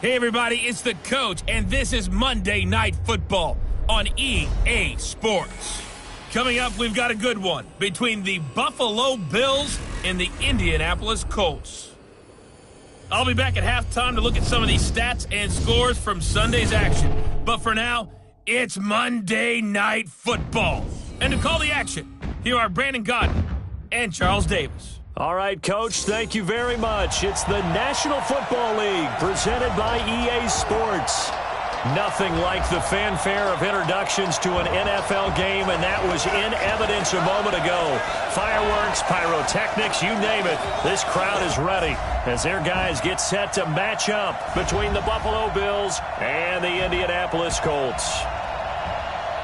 Hey everybody, it's the Coach, and this is Monday Night Football on EA Sports. Coming up, we've got a good one between the Buffalo Bills and the Indianapolis Colts. I'll be back at halftime to look at some of these stats and scores from Sunday's action. But for now, it's Monday Night Football. And to call the action, here are Brandon Godden and Charles Davis. All right, Coach, thank you very much. It's the National Football League presented by EA Sports. Nothing like the fanfare of introductions to an NFL game, and that was in evidence a moment ago. Fireworks, pyrotechnics, you name it. This crowd is ready as their guys get set to match up between the Buffalo Bills and the Indianapolis Colts.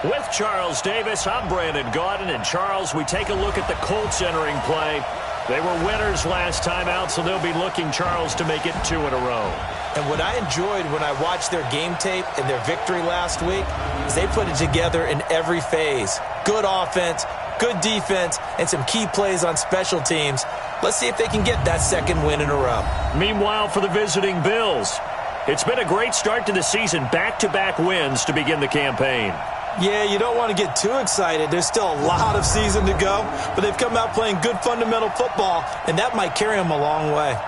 With Charles Davis, I'm Brandon Gaudin, and Charles, we take a look at the Colts entering play. They were winners last time out, so they'll be looking, Charles, to make it 2 in a row. And what I enjoyed when I watched their game tape and their victory last week is they put it together in every phase. Good offense, good defense, and some key plays on special teams. Let's see if they can get that second win in a row. Meanwhile, for the visiting Bills, it's been a great start to the season. Back-to-back wins to begin the campaign. Yeah, you don't want to get too excited. There's still a lot of season to go, but they've come out playing good fundamental football, and that might carry them a long way.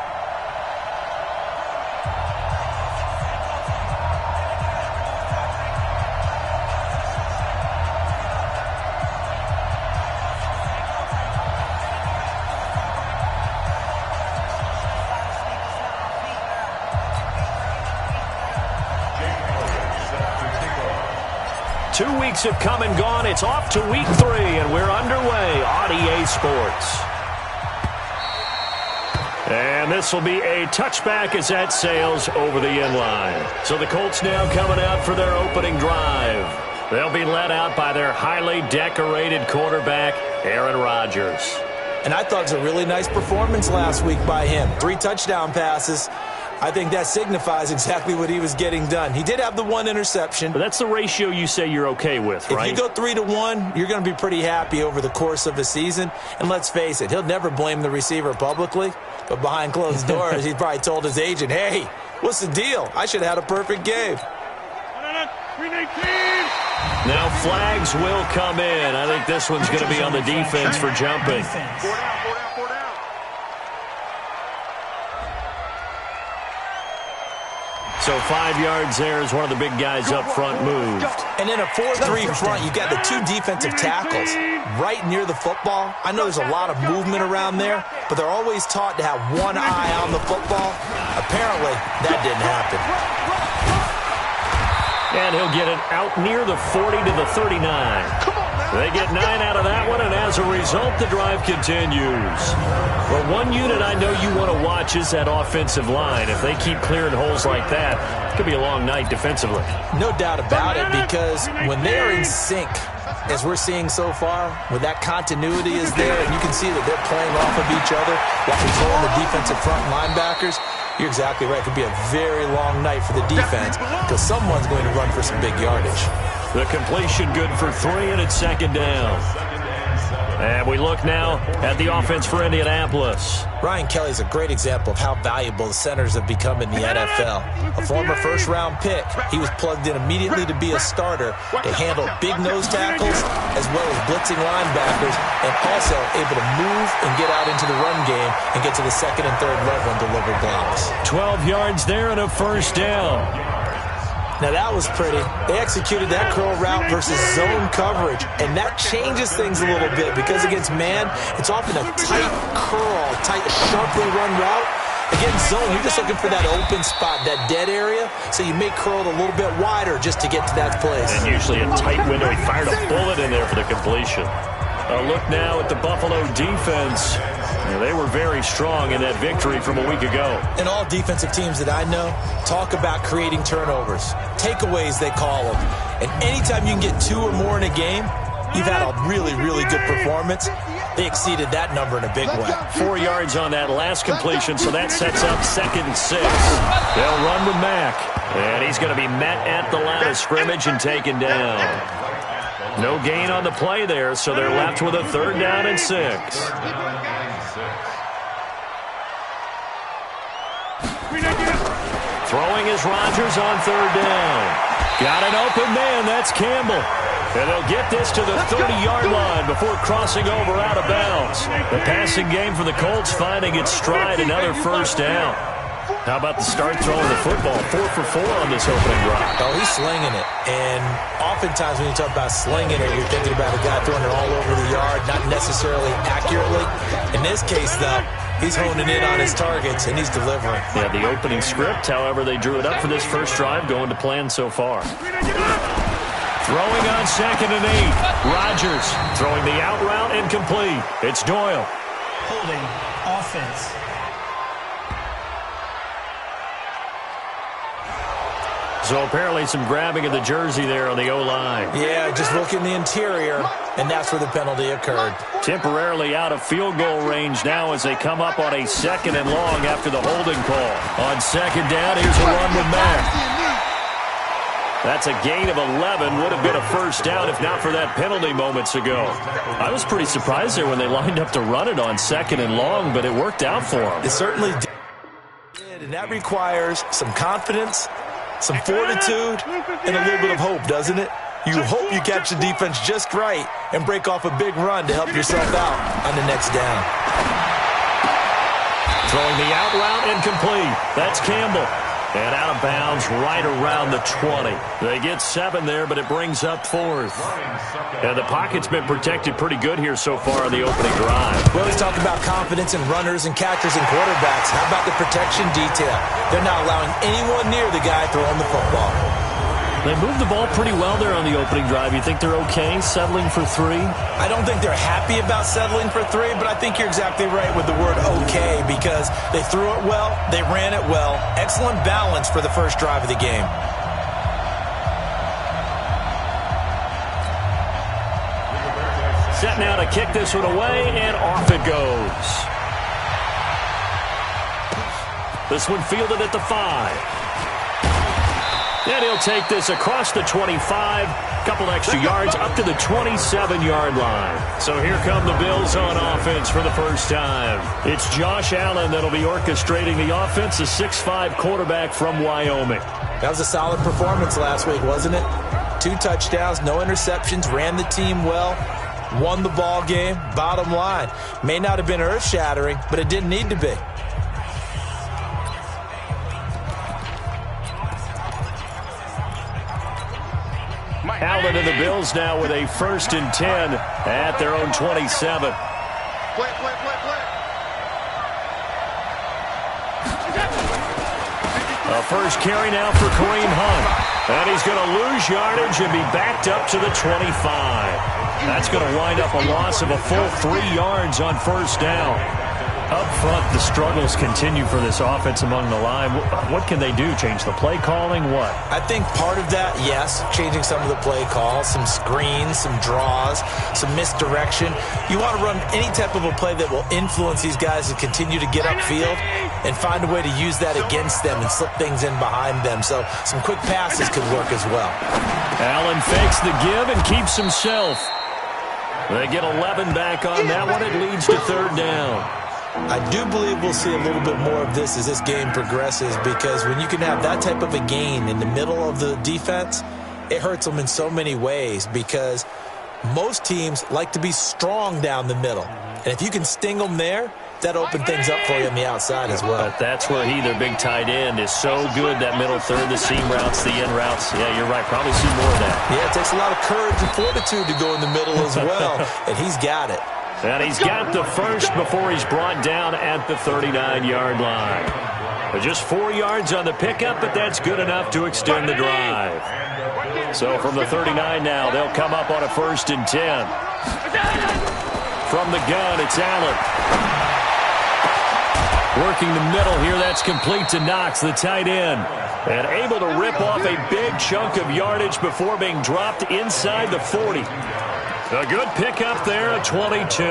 Two weeks have come and gone. It's off to week 3, and we're underway on EA Sports. And this will be a touchback as that sails over the inline. So the Colts now coming out for their opening drive. They'll be led out by their highly decorated quarterback, Aaron Rodgers. And I thought it was a really nice performance last week by him. 3 touchdown passes. I think that signifies exactly what he was getting done. He did have the 1 interception. But that's the ratio you say you're okay with, right? If you go 3-1, you're going to be pretty happy over the course of a season. And let's face it, he'll never blame the receiver publicly. But behind closed doors, he probably told his agent, hey, what's the deal? I should have had a perfect game. Now flags will come in. I think this one's going to be on the defense for jumping. So 5 yards there as one of the big guys up front moved. And in a 4-3 front, you've got the 2 defensive tackles right near the football. I know there's a lot of movement around there, but they're always taught to have one eye on the football. Apparently, that didn't happen. And he'll get it out near the 40 to the 39. They get 9 out of that one, and as a result, the drive continues. Well, one unit I know you want to watch is that offensive line. If they keep clearing holes like that, it could be a long night defensively. No doubt about it, because when they are in sync, as we're seeing so far, when that continuity is there, and you can see that they're playing off of each other while controlling the defensive front linebackers, you're exactly right. It could be a very long night for the defense because someone's going to run for some big yardage. The completion good for 3, and it's second down. And we look now at the offense for Indianapolis. Ryan Kelly's a great example of how valuable the centers have become in the NFL. A former first-round pick, he was plugged in immediately to be a starter to handle big nose tackles as well as blitzing linebackers, and also able to move and get out into the run game and get to the second and third level and deliver blocks. 12 yards there and a first down. Now that was pretty. They executed that curl route versus zone coverage, and that changes things a little bit because against man, it's often a tight curl, tight, sharply run route. Against zone, you're just looking for that open spot, that dead area, so you may curl it a little bit wider just to get to that place. And usually a tight window. He fired a bullet in there for the completion. A look now at the Buffalo defense. They were very strong in that victory from a week ago. And all defensive teams that I know talk about creating turnovers. Takeaways, they call them. And anytime you can get 2 or more in a game, you've had a really, really good performance. They exceeded that number in a big way. 4 yards on that last completion, so that sets up 2nd and 6. They'll run with Mack. And he's going to be met at the line of scrimmage and taken down. No gain on the play there, so they're left with a 3rd down and 6. Throwing is Rodgers on third down. Got an open man. That's Campbell. And they'll get this to the 30-yard line before crossing over out of bounds. The passing game for the Colts finding its stride, another first down. How about the start throwing the football? 4 for 4 on this opening drive. Oh, he's slinging it. And oftentimes when you talk about slinging it, you're thinking about a guy throwing it all over the yard, not necessarily accurately. In this case, though, he's honing in on his targets, and he's delivering. Yeah, the opening script, however, they drew it up for this first drive, going to plan so far. Throwing on 2nd and 8. Rodgers throwing the out route incomplete. It's Doyle. Holding offense. So apparently some grabbing of the jersey there on the O-line. Yeah, just look in the interior, and that's where the penalty occurred. Temporarily out of field goal range now as they come up on a 2nd and long after the holding call. On 2nd down, here's a run with Mack. That's a gain of 11. Would have been a first down if not for that penalty moments ago. I was pretty surprised there when they lined up to run it on 2nd and long, but it worked out for them. It certainly did, and that requires some confidence, some fortitude, and a little bit of hope, doesn't it? You hope you catch the defense just right and break off a big run to help yourself out on the next down. Throwing the out route incomplete. That's Campbell. And out of bounds right around the 20. They get 7 there, but it brings up 4th. And the pocket's been protected pretty good here so far on the opening drive. We always talk about confidence in runners and catchers and quarterbacks. How about the protection detail? They're not allowing anyone near the guy throwing the football. They moved the ball pretty well there on the opening drive. You think they're okay settling for 3? I don't think they're happy about settling for 3, but I think you're exactly right with the word okay because they threw it well, they ran it well. Excellent balance for the first drive of the game. Set now to kick this one away, and off it goes. This one fielded at the 5. And he'll take this across the 25, couple extra yards up to the 27-yard line. So here come the Bills on offense for the first time. It's Josh Allen that'll be orchestrating the offense, a 6'5" quarterback from Wyoming. That was a solid performance last week, wasn't it? 2 touchdowns, no interceptions, ran the team well, won the ball game. Bottom line, may not have been earth-shattering, but it didn't need to be. Allen and the Bills now with a 1st and 10 at their own 27. A first carry now for Kareem Hunt. And he's going to lose yardage and be backed up to the 25. That's going to wind up a loss of a full 3 yards on first down. Up front, the struggles continue for this offense among the line. What can they do? Change the play calling? What? I think part of that, yes, changing some of the play calls, some screens, some draws, some misdirection. You want to run any type of a play that will influence these guys to continue to get upfield and find a way to use that against them and slip things in behind them. So some quick passes could work as well. Allen fakes the give and keeps himself. They get 11 back on that one. It leads to 3rd down. I do believe we'll see a little bit more of this as this game progresses because when you can have that type of a gain in the middle of the defense, it hurts them in so many ways because most teams like to be strong down the middle. And if you can sting them there, that opens things up for you on the outside as well. But that's where their big tight end, is so good, that middle third, the seam routes, the in routes. Yeah, you're right. Probably see more of that. Yeah, it takes a lot of courage and fortitude to go in the middle as well, and he's got it. And he's got the first before he's brought down at the 39-yard line. Just 4 yards on the pickup, but that's good enough to extend the drive. So from the 39 now, they'll come up on a 1st and 10. From the gun, it's Allen. Working the middle here, that's complete to Knox, the tight end. And able to rip off a big chunk of yardage before being dropped inside the 40. A good pickup there at 22.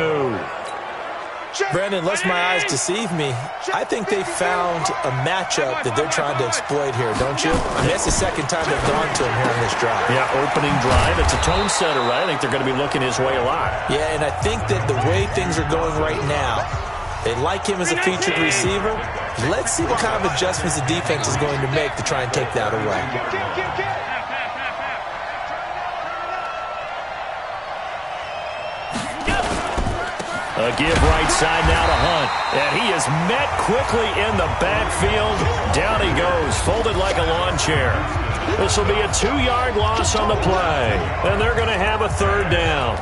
Brandon, unless my eyes deceive me, I think they found a matchup that they're trying to exploit here, don't you? I mean, that's the second time they've gone to him here on this drive. Yeah, opening drive. It's a tone setter, right? I think they're going to be looking his way a lot. Yeah, and I think that the way things are going right now, They like him as a featured receiver. Let's see what kind of adjustments the defense is going to make to try and take that away. A give right side now to Hunt. And he is met quickly in the backfield. Down he goes, folded like a lawn chair. This will be a 2-yard loss on the play. And they're going to have a third down.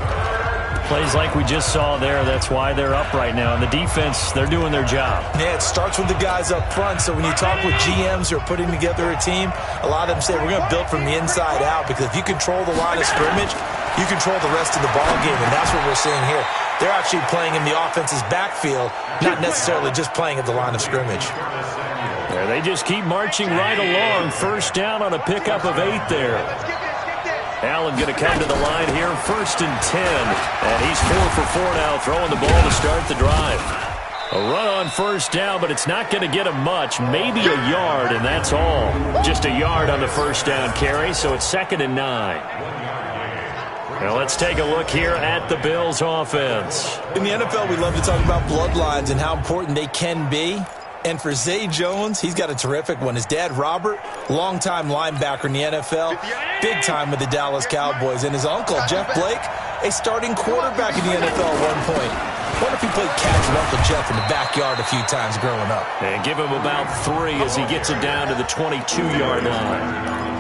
Plays like we just saw there, that's why they're up right now. And the defense, they're doing their job. Yeah, it starts with the guys up front. So when you talk with GMs who are putting together a team, a lot of them say we're going to build from the inside out, because if you control the line of scrimmage, you control the rest of the ball game, and that's what we're seeing here. They're actually playing in the offense's backfield, not necessarily just playing at the line of scrimmage. Yeah, they just keep marching right along. First down on a pickup of 8 there. Allen going to come to the line here, 1st and 10. And he's 4 for 4 now, throwing the ball to start the drive. A run on first down, but it's not going to get him much. Maybe a yard, and that's all. Just a yard on the first down carry, so it's 2nd and 9. Now let's take a look here at the Bills' offense. In the NFL, we love to talk about bloodlines and how important they can be. And for Zay Jones, he's got a terrific one. His dad, Robert, longtime linebacker in the NFL, big time with the Dallas Cowboys. And his uncle, Jeff Blake, a starting quarterback in the NFL at one point. I wonder if he played catch with Uncle Jeff in the backyard a few times growing up. And give him about 3 as he gets it down to the 22-yard line.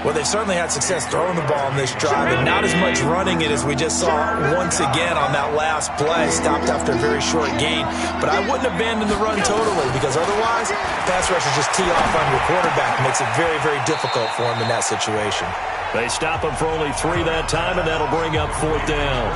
Well, they've certainly had success throwing the ball in this drive, and not as much running it as we just saw once again on that last play. Stopped after a very short gain. But I wouldn't abandon the run totally, because otherwise, pass rushers just tee off on your quarterback. It makes it very, very difficult for him in that situation. They stop him for only 3 that time, and that'll bring up 4th down.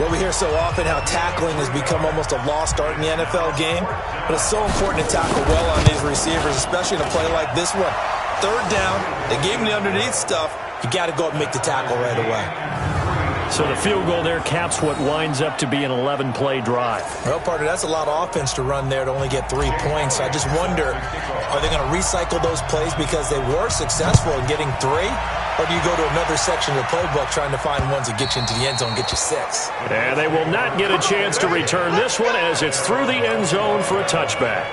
Well, we hear so often how tackling has become almost a lost art in the NFL game. But it's so important to tackle well on these receivers, especially in a play like this one. 3rd down, they gave him the underneath stuff. You got to go up and make the tackle right away. So the field goal there caps what winds up to be an 11-play drive. Well, partner, that's a lot of offense to run there to only get 3 points. I just wonder, are they going to recycle those plays because they were successful in getting 3? Or do you go to another section of the playbook trying to find ones that get you into the end zone, get you 6? And they will not get a chance to return this one as it's through the end zone for a touchback.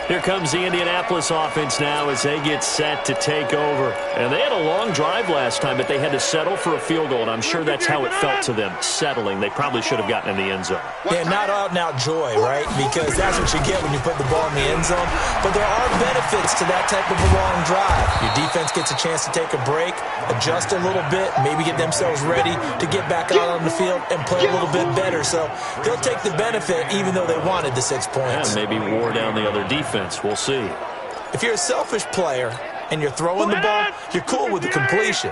Here comes the Indianapolis offense now as they get set to take over. And they had a long drive last time, but they had to settle for a field goal, and I'm sure that's how it felt to them, settling. They probably should have gotten in the end zone. Yeah, not out-and-out joy, right? Because that's what you get when you put the ball in the end zone. But there are benefits to that type of a long drive. Your defense gets a chance to take a break, adjust a little bit, maybe get themselves ready to get back out on the field and play a little bit better. So they'll take the benefit even though they wanted the 6 points. And maybe wore down the other defense. We'll see. If you're a selfish player and you're throwing the ball, you're cool with the completion.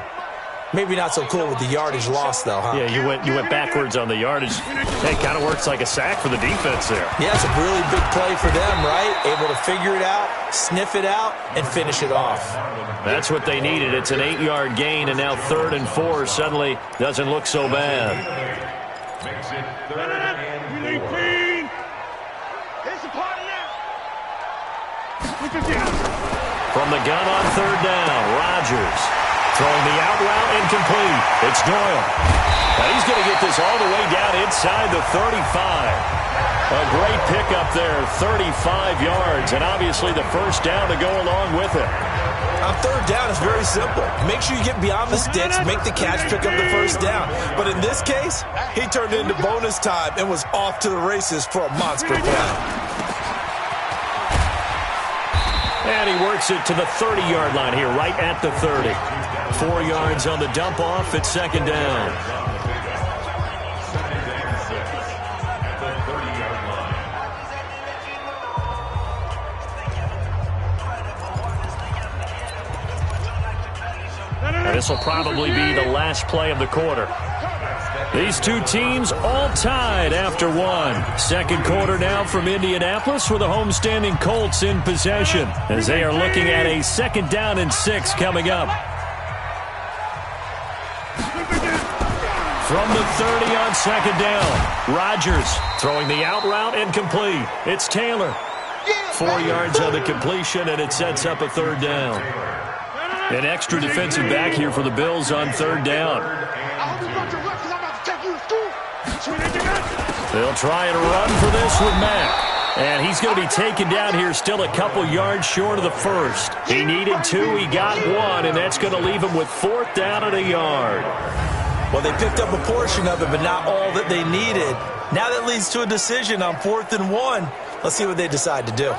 Maybe not so cool with the yardage loss, though, huh? Yeah, you went backwards on the yardage. Hey, kind of works like a sack for the defense there. Yeah, it's a really big play for them, right? Able to figure it out, sniff it out, and finish it off. That's what they needed. It's an 8-yard gain, and now 3rd and 4 suddenly doesn't look so bad. From the gun on 3rd down, Rodgers throwing the out route incomplete. It's Doyle. Now he's going to get this all the way down inside the 35. A great pickup there, 35 yards, and obviously the first down to go along with it. On 3rd down, it's very simple. Make sure you get beyond the sticks, make the catch, pick up the first down. But in this case, he turned into bonus time and was off to the races for a monster play. And he works it to the 30-yard line here, right at the 30. 4 yards on the dump-off at 2nd down. And this will probably be the last play of the quarter. These two teams all tied after 1. 2nd quarter now from Indianapolis with the homestanding Colts in possession as they are looking at a 2nd down and 6 coming up. From the 30 on 2nd down, Rodgers throwing the out route incomplete. It's Taylor. 4 yards on the completion, and it sets up a 3rd down. An extra defensive back here for the Bills on 3rd down. They'll try and run for this with Mack. And he's going to be taken down here still a couple yards short of the first. He needed 2, he got 1, and that's going to leave him with 4th down and a yard. Well, they picked up a portion of it, but not all that they needed. Now that leads to a decision on 4th and 1. Let's see what they decide to do.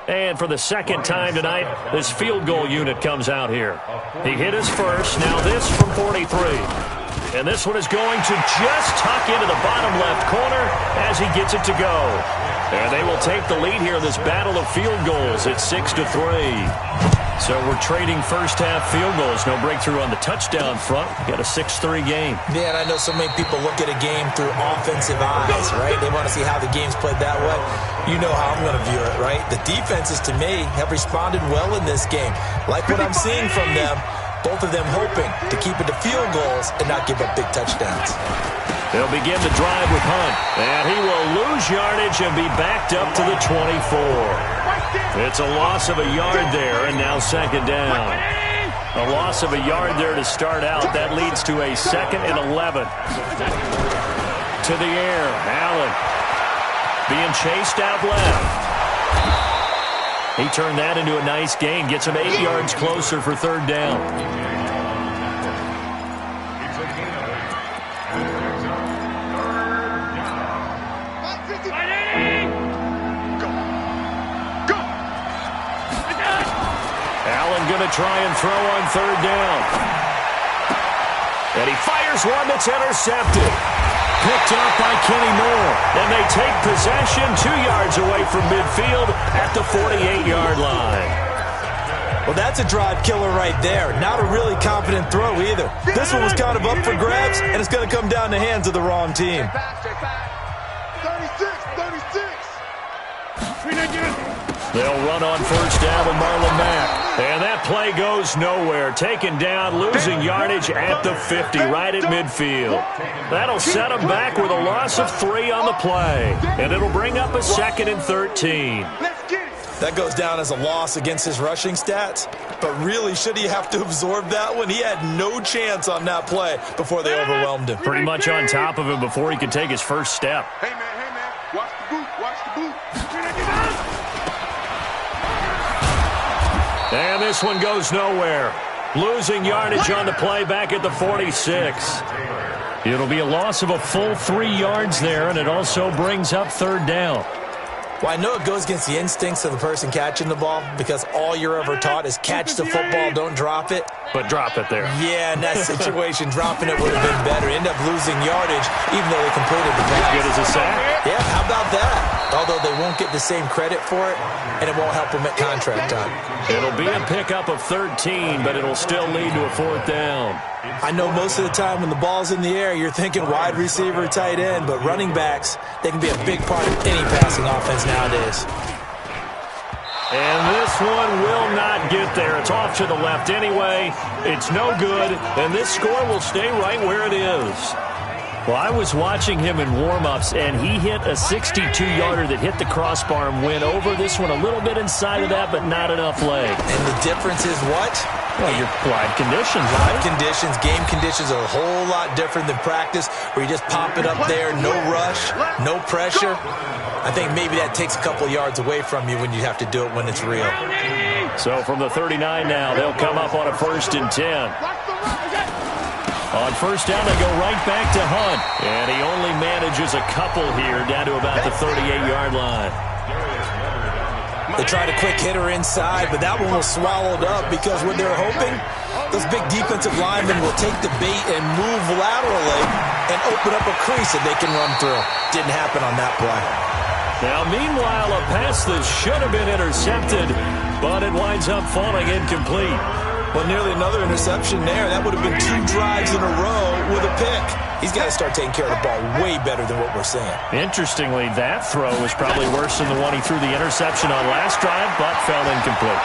And for the second time tonight, this field goal unit comes out here. He hit his first, now this from 43. And this one is going to just tuck into the bottom left corner as he gets it to go. And they will take the lead here in this battle of field goals. It's 6-3. So we're trading first-half field goals. No breakthrough on the touchdown front. Got a 6-3 game. Yeah, and I know so many people look at a game through offensive eyes, right? They want to see how the game's played that way. You know how I'm going to view it, right? The defenses, to me, have responded well in this game. Like what I'm seeing from them, both of them hoping to keep it to field goals and not give up big touchdowns. They'll begin the drive with Hunt. And he will lose yardage and be backed up to the 24. It's a loss of a yard there, and now 2nd down. A loss of a yard there to start out. That leads to a 2nd and 11. To the air, Allen. Being chased out left. He turned that into a nice gain. Gets him 8 yards closer for 3rd down. Going to try and throw on 3rd down. And he fires one that's intercepted. Picked up by Kenny Moore. And they take possession 2 yards away from midfield at the 48-yard line. Well, that's a drive killer right there. Not a really confident throw either. This one was kind of up for grabs, and it's going to come down the hands of the wrong team. 36. They'll run on 1st down with Marlon Mack. And that play goes nowhere. Taken down, losing yardage at the 50, right at midfield. That'll set him back with a loss of 3 on the play. And it'll bring up a 2nd and 13. That goes down as a loss against his rushing stats. But really, should he have to absorb that one? He had no chance on that play before they overwhelmed him. Pretty much on top of him before he could take his first step. Hey, man, watch the boot, watch the boot. And this one goes nowhere. Losing yardage on the play back at the 46. It'll be a loss of a full 3 yards there, and it also brings up 3rd down. Well, I know it goes against the instincts of the person catching the ball because all you're ever taught is catch the football, don't drop it. But drop it there. Yeah, in that situation, dropping it would have been better. End up losing yardage, even though they completed the pass. Good as a sack. Yeah, how about that? Although they won't get the same credit for it, and it won't help them at contract time. It'll be a pickup of 13, but it'll still lead to a 4th down. I know most of the time when the ball's in the air, you're thinking wide receiver, tight end, but running backs, they can be a big part of any passing offense nowadays. And this one will not get there. It's off to the left anyway. It's no good, and this score will stay right where it is. Well, I was watching him in warm-ups, and he hit a 62-yarder that hit the crossbar and went over. This one a little bit inside of that, but not enough leg. And the difference is what? Well, your live conditions, right? Live conditions, game conditions are a whole lot different than practice, where you just pop it up there, no rush, no pressure. I think maybe that takes a couple yards away from you when you have to do it when it's real. So from the 39 now, they'll come up on a 1st and 10. On 1st down, they go right back to Hunt. And he only manages a couple here down to about the 38-yard line. They tried a quick hitter inside, but that one was swallowed up because what they're hoping, those big defensive linemen will take the bait and move laterally and open up a crease that they can run through. Didn't happen on that play. Now, meanwhile, a pass that should have been intercepted, but it winds up falling incomplete. Well, nearly another interception there. That would have been 2 drives in a row with a pick. He's got to start taking care of the ball way better than what we're seeing. Interestingly, that throw was probably worse than the one he threw the interception on last drive, but fell incomplete.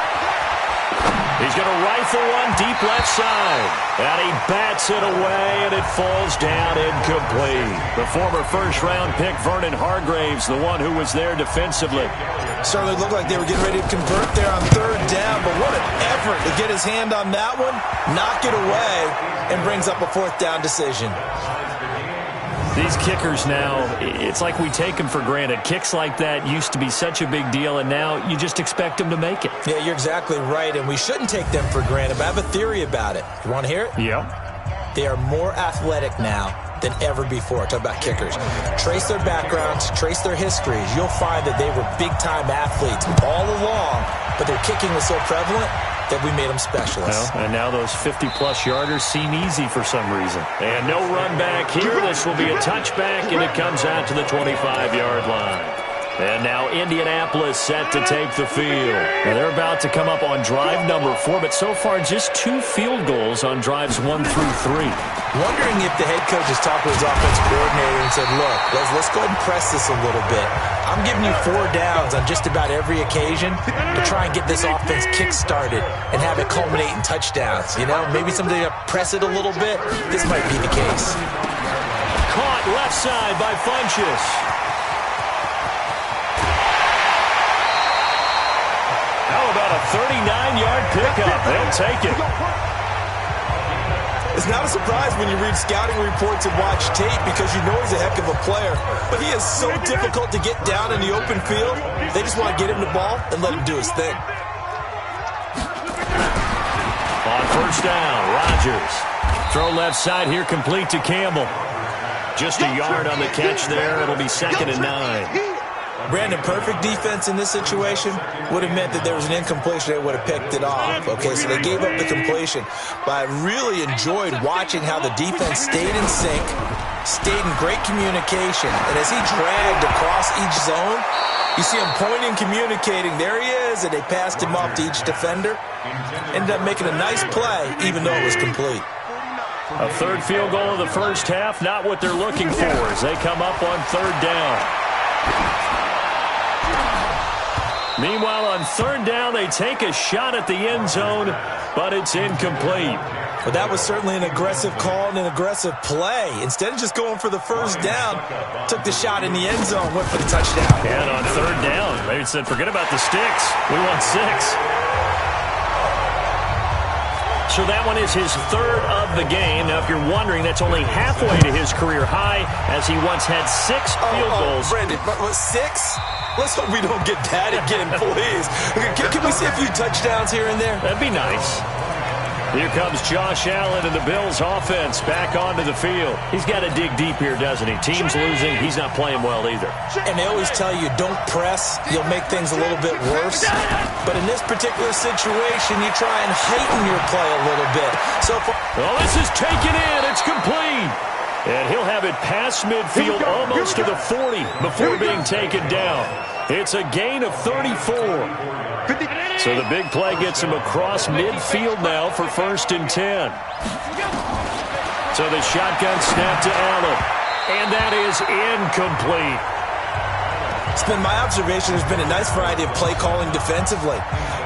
He's going to rifle one deep left side. And he bats it away, and it falls down incomplete. The former first-round pick, Vernon Hargraves, the one who was there defensively. Certainly looked like they were getting ready to convert there on third down, but what an effort to get his hand on that one, knock it away, and brings up a fourth down decision. These kickers now, it's like we take them for granted. Kicks like that used to be such a big deal, and now you just expect them to make it. Yeah, you're exactly right, and we shouldn't take them for granted, but I have a theory about it. You want to hear it? Yeah. They are more athletic now than ever before. Talk about kickers. Trace their backgrounds, trace their histories. You'll find that they were big-time athletes all along, but their kicking was so prevalent that we made them specialists. Well, and now those 50-plus yarders seem easy for some reason. And no run back here. This will be a touchback, and it comes out to the 25-yard line. And now Indianapolis set to take the field. And they're about to come up on drive number 4, but so far just 2 field goals on drives 1 through 3. Wondering if the head coach has talked with his offensive coordinator and said, look, let's go ahead and press this a little bit. I'm giving you 4 downs on just about every occasion to try and get this offense kick-started and have it culminate in touchdowns. You know, maybe somebody to press it a little bit. This might be the case. Caught left side by Funchess. How about a 39-yard pickup? They'll take it. It's not a surprise when you read scouting reports and watch tape because you know he's a heck of a player. But he is so difficult to get down in the open field. They just want to get him the ball and let him do his thing. On first down, Rodgers. Throw left side here, complete to Campbell. Just a yard on the catch there. It'll be 2nd and 9. Brandon, perfect defense in this situation would have meant that there was an incompletion. They would have picked it off. Okay, so they gave up the completion. But I really enjoyed watching how the defense stayed in sync, stayed in great communication. And as he dragged across each zone, you see him pointing, communicating. There he is, and they passed him off to each defender. Ended up making a nice play, even though it was complete. A third field goal of the first half, not what they're looking for as they come up on third down. Meanwhile, on third down, they take a shot at the end zone, but it's incomplete. Well, that was certainly an aggressive call and an aggressive play. Instead of just going for the first down, took the shot in the end zone, went for the touchdown. And on third down, they said, forget about the sticks. We want 6. So that one is his 3rd of the game. Now, if you're wondering, that's only halfway to his career high, as he once had 6 field goals. Brandon, 6? Let's hope we don't get that again, please. Can we see a few touchdowns here and there? That'd be nice. Here comes Josh Allen and the Bills offense back onto the field. He's got to dig deep here, doesn't he? Team's losing. He's not playing well either. And they always tell you, don't press. You'll make things a little bit worse. But in this particular situation, you try and heighten your play a little bit. So well, this is taken in. It's complete. And he'll have it past midfield almost to the 40 before being taken down. It's a gain of 34. So the big play gets him across midfield now for 1st and 10. So the shotgun snap to Allen. And that is incomplete. It's been my observation there's been a nice variety of play calling defensively.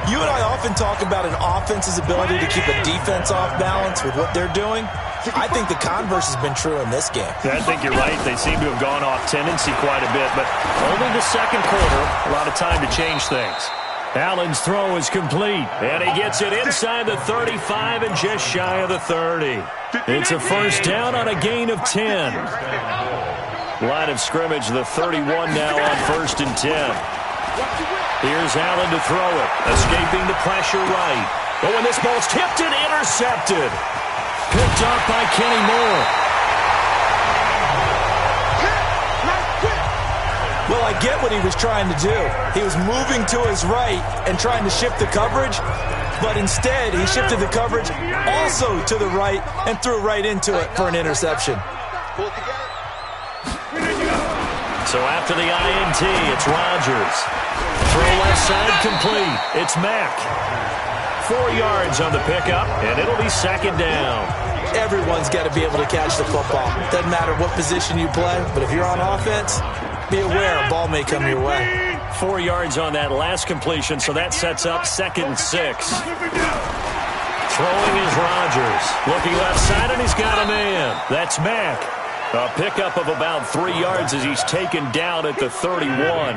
You and I often talk about an offense's ability to keep a defense off balance with what they're doing. I think the converse has been true in this game. I think you're right. They seem to have gone off tendency quite a bit, but only the second quarter, a lot of time to change things. Allen's throw is complete, and he gets it inside the 35 and just shy of the 30. It's a first down on a gain of 10. Line of scrimmage, the 31 now on 1st and 10. Here's Allen to throw it, escaping the pressure right. Oh, and this ball's tipped and intercepted. Picked up by Kenny Moore. Well, I get what he was trying to do. He was moving to his right and trying to shift the coverage, but instead he shifted the coverage also to the right and threw right into it for an interception. So after the INT, it's Rodgers. Throw left side complete. It's Mack. 4 yards on the pickup, and it'll be 2nd down. Everyone's got to be able to catch the football. Doesn't matter what position you play, but if you're on offense, be aware a ball may come your way. 4 yards on that last completion, so that sets up 2nd and 6. Throwing is Rodgers. Looking left side, and he's got a man. That's Mack. A pickup of about 3 yards as he's taken down at the 31.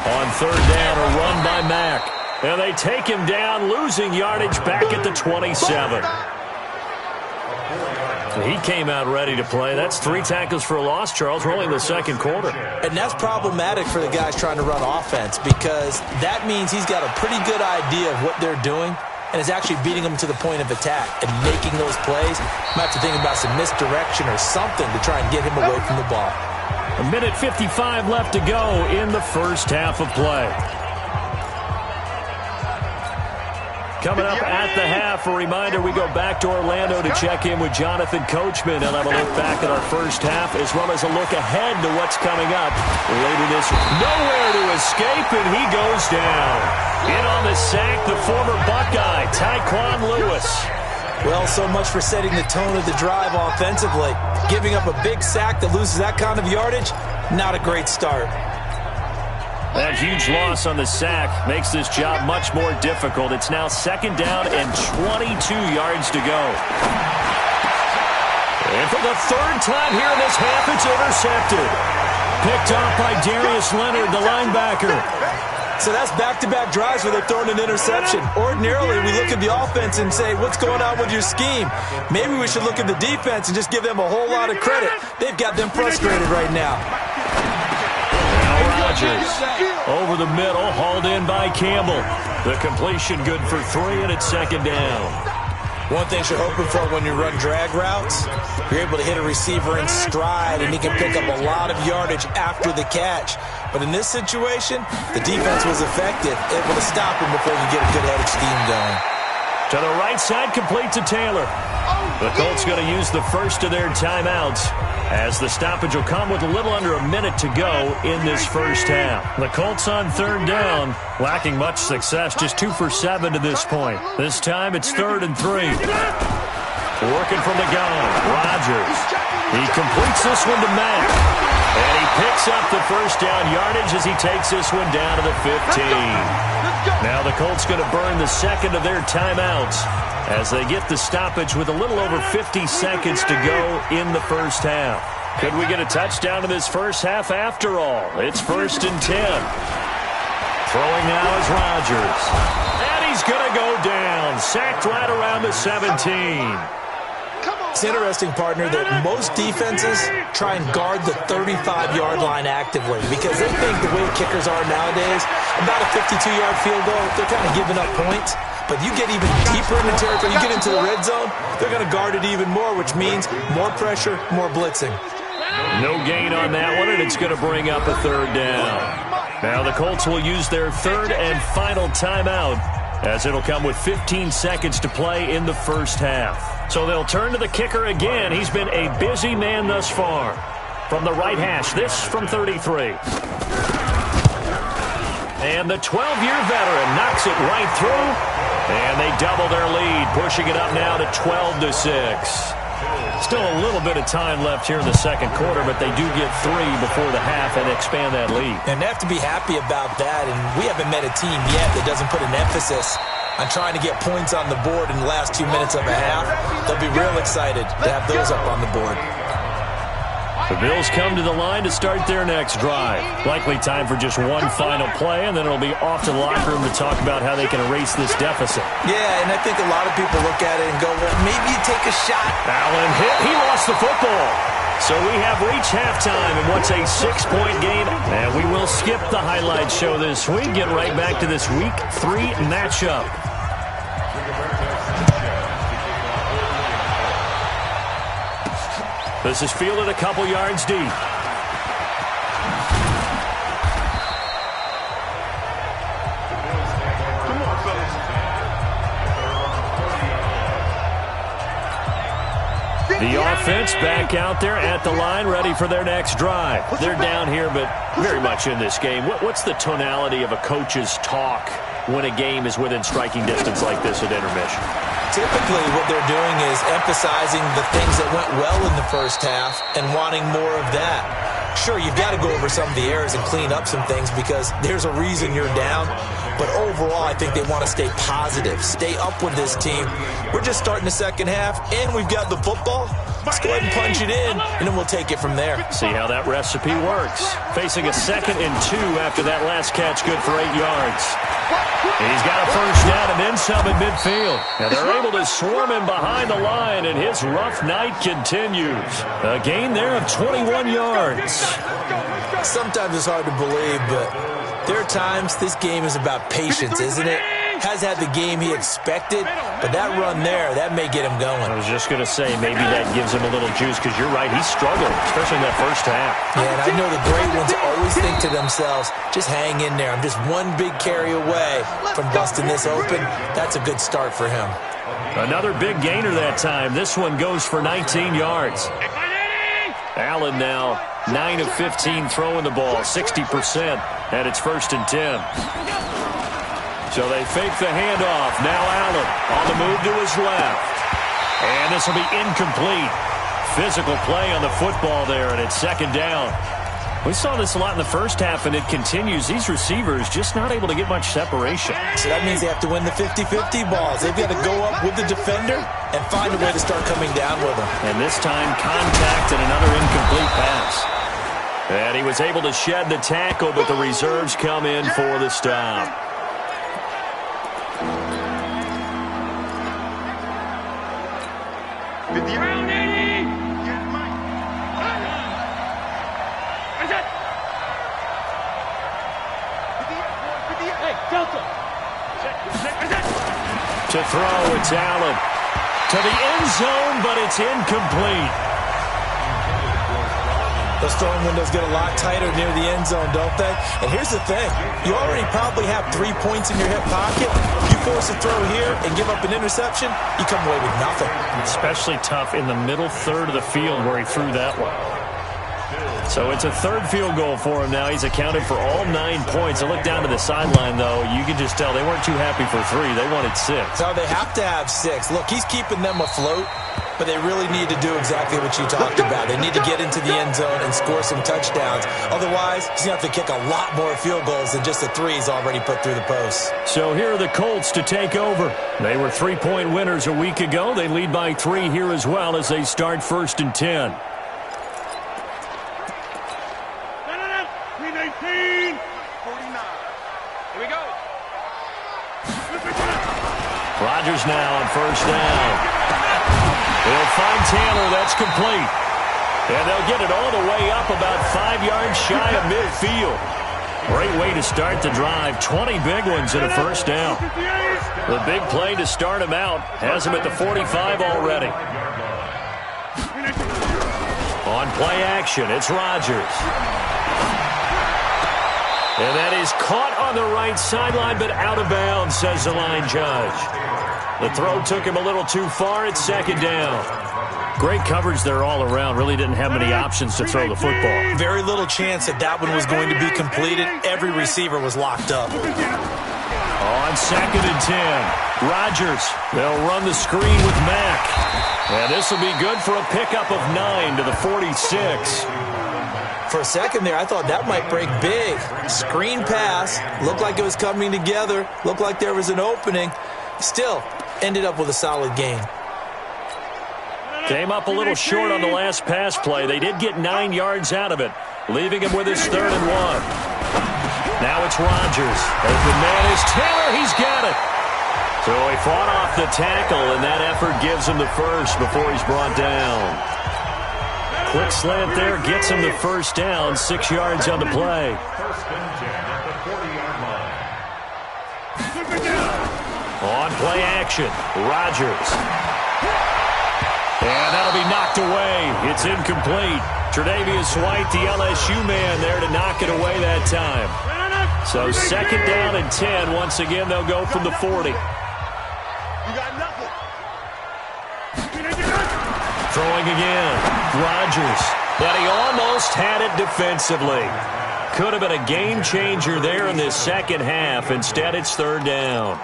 On 3rd down, a run by Mack. And they take him down, losing yardage back at the 27. He came out ready to play. That's 3 tackles for a loss, Charles, rolling the 2nd quarter. And that's problematic for the guys trying to run offense because that means he's got a pretty good idea of what they're doing and is actually beating them to the point of attack and making those plays. Might have to think about some misdirection or something to try and get him away from the ball. 1:55 left to go in the first half of play. Coming up at the half, a reminder, we go back to Orlando to check in with Jonathan Coachman. He'll have a look back at our first half as well as a look ahead to what's coming up later this week. Nowhere to escape, and he goes down. In on the sack, the former Buckeye, Tyquan Lewis. Well, so much for setting the tone of the drive offensively. Giving up a big sack that loses that kind of yardage, not a great start. That huge loss on the sack makes this job much more difficult. It's now 2nd down and 22 yards to go. And for the 3rd time here in this half, it's intercepted. Picked off by Darius Leonard, the linebacker. So that's back-to-back drives where they're throwing an interception. Ordinarily, we look at the offense and say, what's going on with your scheme? Maybe we should look at the defense and just give them a whole lot of credit. They've got them frustrated right now. Rodgers over the middle, hauled in by Campbell. The completion good for 3, and it's 2nd down. One thing you're hoping for when you run drag routes, you're able to hit a receiver in stride, and he can pick up a lot of yardage after the catch. But in this situation, the defense was effective, able to stop him before you get a good-headed scheme going. To the right side, complete to Taylor. The Colts going to use the first of their timeouts as the stoppage will come with a little under a minute to go in this first half. The Colts on 3rd down, lacking much success, just 2 for 7 to this point. This time it's 3rd and 3. Working from the gun, Rodgers. He completes this one to Mack. And he picks up the first down yardage as he takes this one down to the 15. Now the Colts going to burn the 2nd of their timeouts as they get the stoppage with a little over 50 seconds to go in the first half. Could we get a touchdown in this first half after all? It's 1st and 10. Throwing now is Rodgers. And he's going to go down. Sacked right around the 17. It's interesting, partner, that most defenses try and guard the 35-yard line actively because they think the way kickers are nowadays, about a 52-yard field goal, they're kind of giving up points. But you get even deeper in the territory, you get into the red zone, they're going to guard it even more, which means more pressure, more blitzing. No gain on that one, and it's going to bring up a 3rd down. Now the Colts will use their 3rd and final timeout as it'll come with 15 seconds to play in the first half. So they'll turn to the kicker again. He's been a busy man thus far. From the right hash, this from 33. And the 12-year veteran knocks it right through. And they double their lead, pushing it up now to 12-6. Still a little bit of time left here in the 2nd quarter, but they do get 3 before the half and expand that lead. And they have to be happy about that. And we haven't met a team yet that doesn't put an emphasis on trying to get points on the board in the last 2 minutes of a half. They'll be real excited to have those up on the board. The Bills come to the line to start their next drive. Likely time for just one final play, and then it'll be off to the locker room to talk about how they can erase this deficit. Yeah, and I think a lot of people look at it and go, well, maybe you take a shot. Allen hit. He lost the football. So we have reached halftime in what's a 6-point game. And we will skip the highlight show this week. Get right back to this Week 3 matchup. This is fielded a couple yards deep. The offense back out there at the line, ready for their next drive. They're down here, but very much in this game. What's the tonality of a coach's talk when a game is within striking distance like this at intermission? Typically, what they're doing is emphasizing the things that went well in the first half and wanting more of that. Sure, you've got to go over some of the errors and clean up some things because there's a reason you're down. But overall, I think they want to stay positive, stay up with this team. We're just starting the second half, and we've got the football. Let's go ahead and punch it in, and then we'll take it from there. See how that recipe works. Facing a 2nd and 2 after that last catch, good for 8 yards. He's got a first down and then some at midfield. And they're able to swarm him behind the line, and his rough night continues. A gain there of 21 yards. Sometimes it's hard to believe, but there are times this game is about patience, isn't it? Has had the game he expected, but that run there, that may get him going. I was just going to say, maybe that gives him a little juice, because you're right, he struggled, especially in that first half. Yeah, and I know the great ones always think to themselves, just hang in there. I'm just one big carry away from busting this open. That's a good start for him. Another big gainer that time. This one goes for 19 yards. Allen now 9 of 15 throwing the ball, 60%, and it's 1st and 10. So they fake the handoff. Now Allen on the move to his left. And this will be incomplete. Physical play on the football there, and it's 2nd down. We saw this a lot in the first half, and it continues. These receivers just not able to get much separation. So that means they have to win the 50-50 balls. They've got to go up with the defender and find a way to start coming down with them. And this time, contact and another incomplete pass. And he was able to shed the tackle, but the reserves come in for the stop. To throw, it's Allen. To the end zone, but it's incomplete. Those throwing windows get a lot tighter near the end zone, don't they? And here's the thing. You already probably have 3 points in your hip pocket. You force a throw here and give up an interception, you come away with nothing. Especially tough in the middle third of the field where he threw that one. So it's a 3rd field goal for him now. He's accounted for all 9 points. I look down to the sideline, though. You can just tell they weren't too happy for 3. They wanted 6. No, they have to have 6. Look, he's keeping them afloat, but they really need to do exactly what you talked about. They need to get into the end zone and score some touchdowns. Otherwise, he's going to have to kick a lot more field goals than just the 3 he's already put through the posts. So here are the Colts to take over. They were 3-point winners a week ago. They lead by 3 here as well as they start 1st and 10. Rodgers now on 1st down. They'll find Taylor. That's complete. And they'll get it all the way up about 5 yards shy of midfield. Great way to start the drive. 20 big ones in a 1st down. The big play to start him out has him at the 45 already. On play action, it's Rodgers. And that is caught on the right sideline, but out of bounds, says the line judge. The throw took him a little too far. It's 2nd down. Great coverage there all around. Really didn't have many options to throw the football. Very little chance that that one was going to be completed. Every receiver was locked up. On 2nd and 10, Rodgers. They'll run the screen with Mack. And this will be good for a pickup of 9 to the 46. For a second there, I thought that might break big. Screen pass. Looked like it was coming together. Looked like there was an opening. Still, ended up with a solid game. Came up a little short on the last pass play. They did get 9 yards out of it, leaving him with his 3rd and 1. Now it's Rodgers. Open man is Taylor. He's got it. So he fought off the tackle, and that effort gives him the first before he's brought down. Quick slant there gets him the 1st down, 6 yards on the play. On play action, Rodgers. And that'll be knocked away. It's incomplete. Tre'Davious White, the LSU man, there to knock it away that time. So 2nd down and 10. Once again, they'll go from the 40. Throwing again, Rodgers. But he almost had it defensively. Could have been a game changer there in this second half. Instead, it's third down.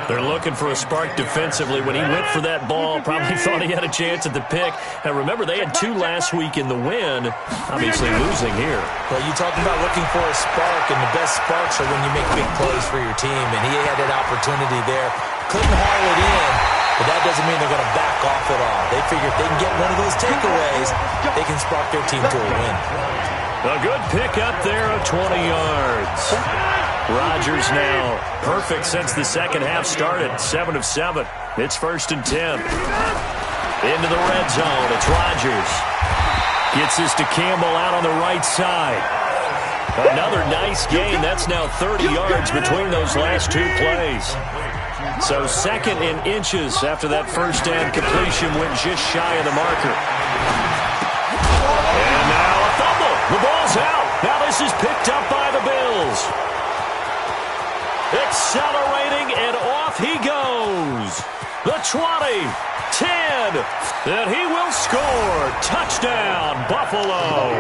They're looking for a spark defensively. When he went for that ball, probably thought he had a chance at the pick. Now, remember, they had 2 last week in the win. Obviously losing here. Well, you talk about looking for a spark, and the best sparks are when you make big plays for your team, and he had that opportunity there. Couldn't haul it in, but that doesn't mean they're going to back off at all. They figure if they can get one of those takeaways, they can spark their team to a win. A good pick up there of 20 yards. Rodgers now perfect since the second half started. 7 of 7. It's 1st and 10. Into the red zone. It's Rodgers. Gets this to Campbell out on the right side. Another nice gain. That's now 30 yards between those last 2 plays. So 2nd in inches after that first down completion went just shy of the marker. And now a fumble. The ball's out. Now this is picked up by the Bills. Accelerating, and off he goes. The 20, 10, and he will score. Touchdown, Buffalo.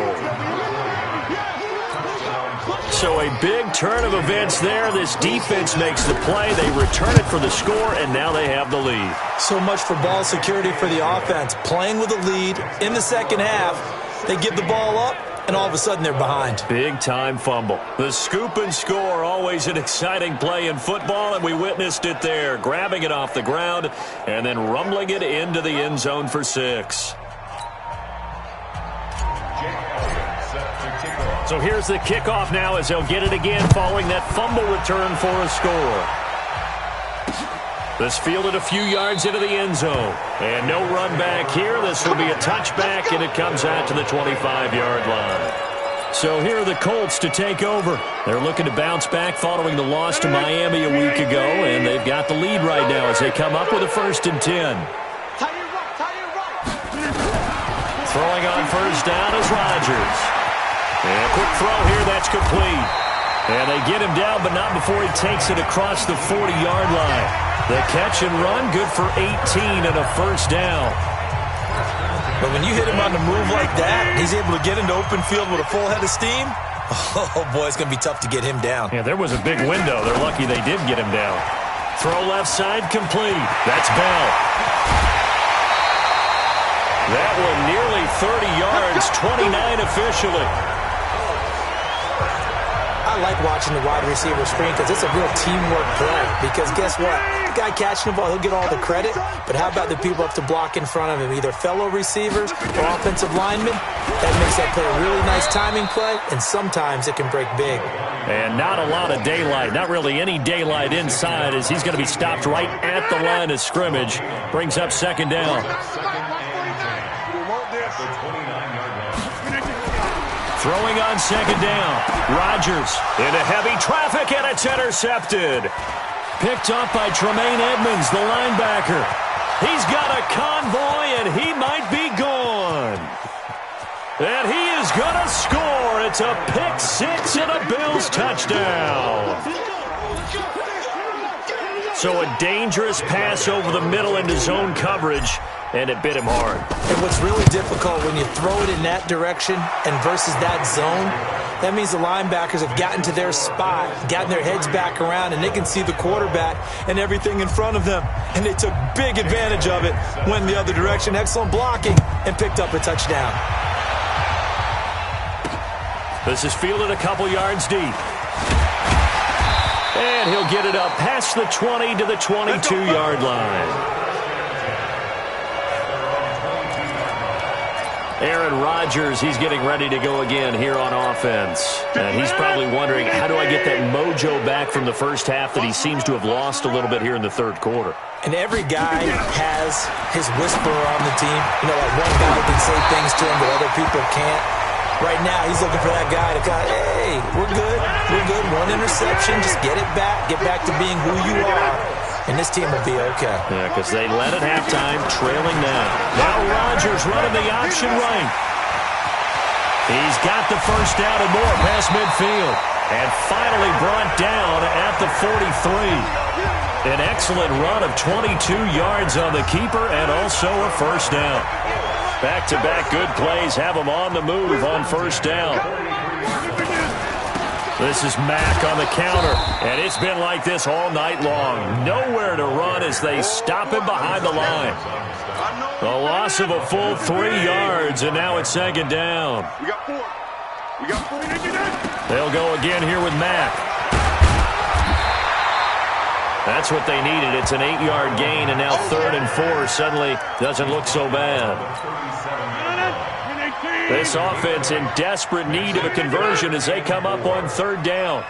So a big turn of events there. This defense makes the play. They return it for the score, and now they have the lead. So much for ball security for the offense. Playing with a lead in the second half. They give the ball up, and all of a sudden they're behind. Big-time fumble. The scoop and score, always an exciting play in football, and we witnessed it there. Grabbing it off the ground and then rumbling it into the end zone for 6. So here's the kickoff now as they'll get it again following that fumble return for a score. This fielded a few yards into the end zone. And no run back here. This will be a touchback, and it comes out to the 25-yard line. So here are the Colts to take over. They're looking to bounce back following the loss to Miami a week ago, and they've got the lead right now as they come up with a 1st and 10. Throwing on first down is Rodgers. And a quick throw here, that's complete. And they get him down, but not before he takes it across the 40-yard line. The catch and run, good for 18 and a first down. But when you hit him on the move like that, he's able to get into open field with a full head of steam. Oh, boy, it's going to be tough to get him down. Yeah, there was a big window. They're lucky they did get him down. Throw left side, complete. That's Bell. That one nearly 30 yards, 29 officially. I like watching the wide receiver screen because it's a real teamwork play. Because guess what? The guy catching the ball, he'll get all the credit. But how about the people up to block in front of him? Either fellow receivers or offensive linemen. That makes that play a really nice timing play, and sometimes it can break big. And not a lot of daylight. Not really any daylight inside as he's going to be stopped right at the line of scrimmage. Brings up 2nd down. Throwing on 2nd down. Rodgers into heavy traffic, and it's intercepted. Picked up by Tremaine Edmonds, the linebacker. He's got a convoy, and he might be gone. And he is going to score. It's a pick 6 and a Bills touchdown. So a dangerous pass over the middle into zone coverage, and it bit him hard. And what's really difficult when you throw it in that direction and versus that zone, that means the linebackers have gotten to their spot, gotten their heads back around, and they can see the quarterback and everything in front of them. And they took big advantage of it, went the other direction, excellent blocking, and picked up a touchdown. This is fielded a couple yards deep. And he'll get it up past the 20 to the 22-yard line. Aaron Rodgers, he's getting ready to go again here on offense. And he's probably wondering, how do I get that mojo back from the first half that he seems to have lost a little bit here in the third quarter? And every guy has his whisperer on the team. You know, like one guy can say things to him that other people can't. Right now, he's looking for that guy to kind of, hey, we're good, one interception, just get it back, get back to being who you are, and this team will be okay. Yeah, because they led at halftime, trailing now. Now Rodgers running the option right. He's got the first down and more past midfield, and finally brought down at the 43. An excellent run of 22 yards on the keeper and also a first down. Back-to-back good plays have them on the move on first down. This is Mack on the counter, and it's been like this all night long. Nowhere to run as they stop him behind the line. The loss of a full 3 yards, and now it's second down. We got 4. We got 4. They'll go again here with Mack. That's what they needed. It's an 8-yard gain, and now 3rd and 4 suddenly doesn't look so bad. This offense in desperate need of a conversion as they come up on 3rd down.